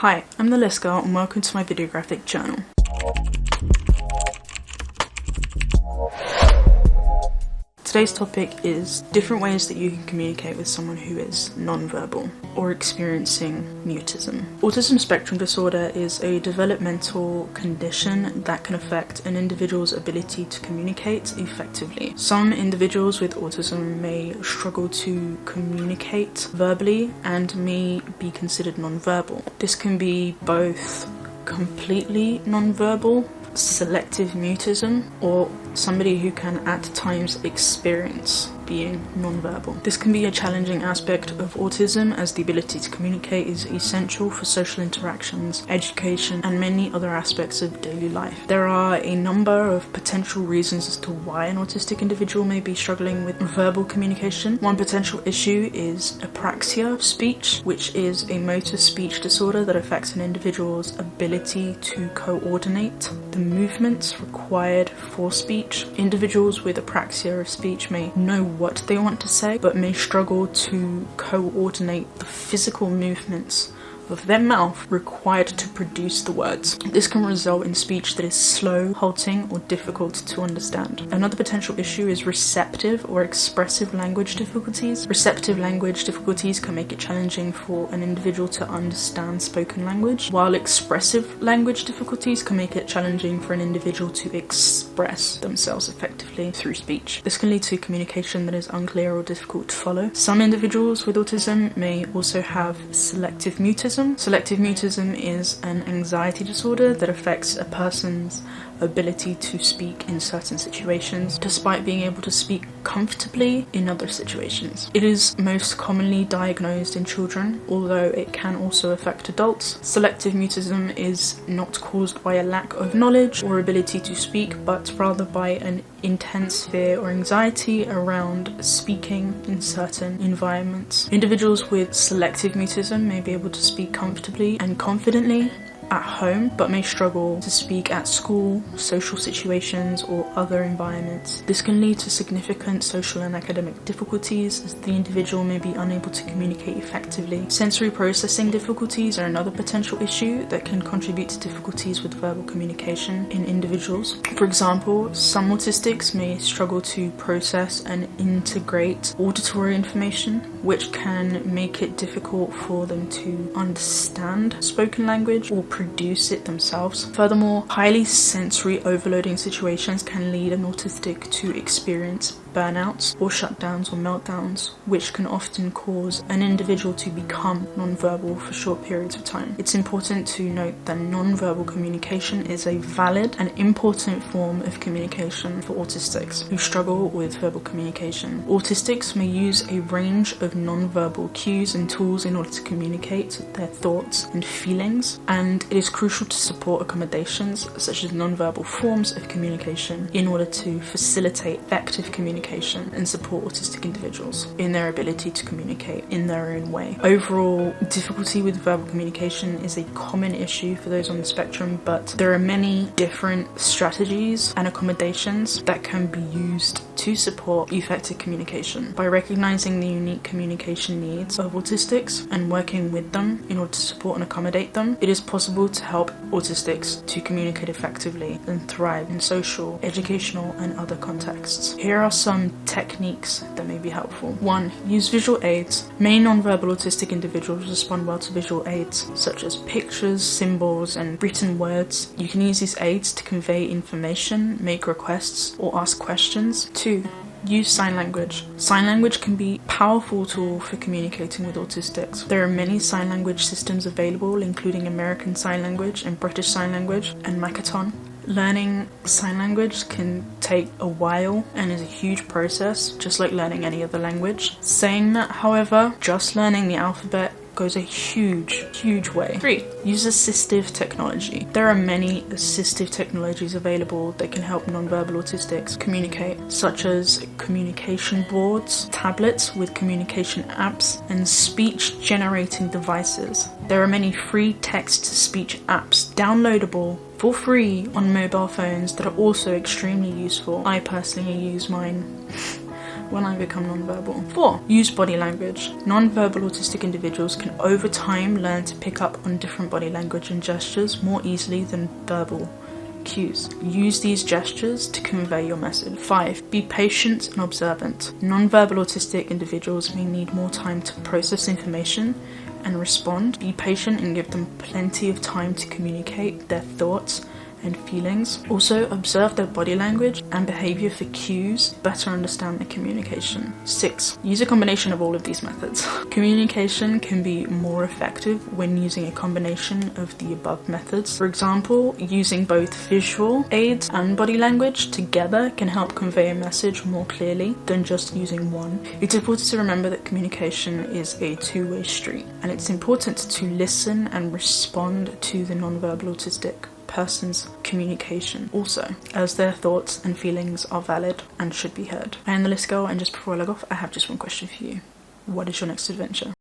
Hi, I'm the List Girl and welcome to my videographic journal. Today's topic is different ways that you can communicate with someone who is non-verbal or experiencing mutism. Autism spectrum disorder is a developmental condition that can affect an individual's ability to communicate effectively. Some individuals with autism may struggle to communicate verbally and may be considered non-verbal. This can be both completely non-verbal, selective mutism, or somebody who can at times experience being non-verbal. This can be a challenging aspect of autism, as the ability to communicate is essential for social interactions, education, and many other aspects of daily life. There are a number of potential reasons as to why an autistic individual may be struggling with verbal communication. One potential issue is apraxia of speech, which is a motor speech disorder that affects an individual's ability to coordinate the movements required for speech. Individuals with apraxia of speech may know what they want to say, but may struggle to coordinate the physical movements of their mouth required to produce the words. This can result in speech that is slow, halting, or difficult to understand. Another potential issue is receptive or expressive language difficulties. Receptive language difficulties can make it challenging for an individual to understand spoken language, while expressive language difficulties can make it challenging for an individual to express themselves effectively through speech. This can lead to communication that is unclear or difficult to follow. Some individuals with autism may also have selective mutism. Selective mutism is an anxiety disorder that affects a person's ability to speak in certain situations, despite being able to speak comfortably in other situations. It is most commonly diagnosed in children, although it can also affect adults. Selective mutism is not caused by a lack of knowledge or ability to speak, but rather by an intense fear or anxiety around speaking in certain environments. Individuals with selective mutism may be able to speak comfortably and confidently at home, but may struggle to speak at school, social situations, or other environments. This can lead to significant social and academic difficulties, as the individual may be unable to communicate effectively. Sensory processing difficulties are another potential issue that can contribute to difficulties with verbal communication in individuals. For example, some autistics may struggle to process and integrate auditory information, which can make it difficult for them to understand spoken language or produce it themselves. Furthermore, highly sensory overloading situations can lead an autistic to experience burnouts or shutdowns or meltdowns, which can often cause an individual to become non-verbal for short periods of time. It's important to note that non-verbal communication is a valid and important form of communication for autistics who struggle with verbal communication. Autistics may use a range of non-verbal cues and tools in order to communicate their thoughts and feelings, and it is crucial to support accommodations such as non-verbal forms of communication in order to facilitate effective communication and support autistic individuals in their ability to communicate in their own way. Overall, difficulty with verbal communication is a common issue for those on the spectrum, but there are many different strategies and accommodations that can be used to support effective communication. By recognizing the unique communication needs of autistics and working with them in order to support and accommodate them, it is possible to help autistics to communicate effectively and thrive in social, educational, and other contexts. Here are some techniques that may be helpful. 1. Use visual aids. Many non-verbal autistic individuals respond well to visual aids, such as pictures, symbols, and written words. You can use these aids to convey information, make requests, or ask questions. 2. Use sign language. Sign language can be a powerful tool for communicating with autistics. There are many sign language systems available, including American Sign Language and British Sign Language and Makaton. Learning sign language can take a while and is a huge process, just like learning any other language. Saying that, however, just learning the alphabet goes a huge way. 3. Use assistive technology. There are many assistive technologies available that can help non-verbal autistics communicate, such as communication boards, tablets with communication apps, and speech-generating devices. There are many free text-to-speech apps downloadable for free on mobile phones that are also extremely useful. I personally use mine when I become non-verbal. 4. Use body language. Non-verbal autistic individuals can over time learn to pick up on different body language and gestures more easily than verbal cues. Use these gestures to convey your message. 5. Be patient and observant. Non-verbal autistic individuals may need more time to process information and respond. Be patient and give them plenty of time to communicate their thoughts and feelings. Also, observe their body language and behavior for cues, better understand their communication. 6. Use a combination of all of these methods. Communication can be more effective when using a combination of the above methods. For example, using both visual aids and body language together can help convey a message more clearly than just using one. It's important to remember that communication is a two-way street, and it's important to listen and respond to the non-verbal autistic person's communication also, as their thoughts and feelings are valid and should be heard. I am the list girl, and just before I log off, I have just one question for you. What is your next adventure?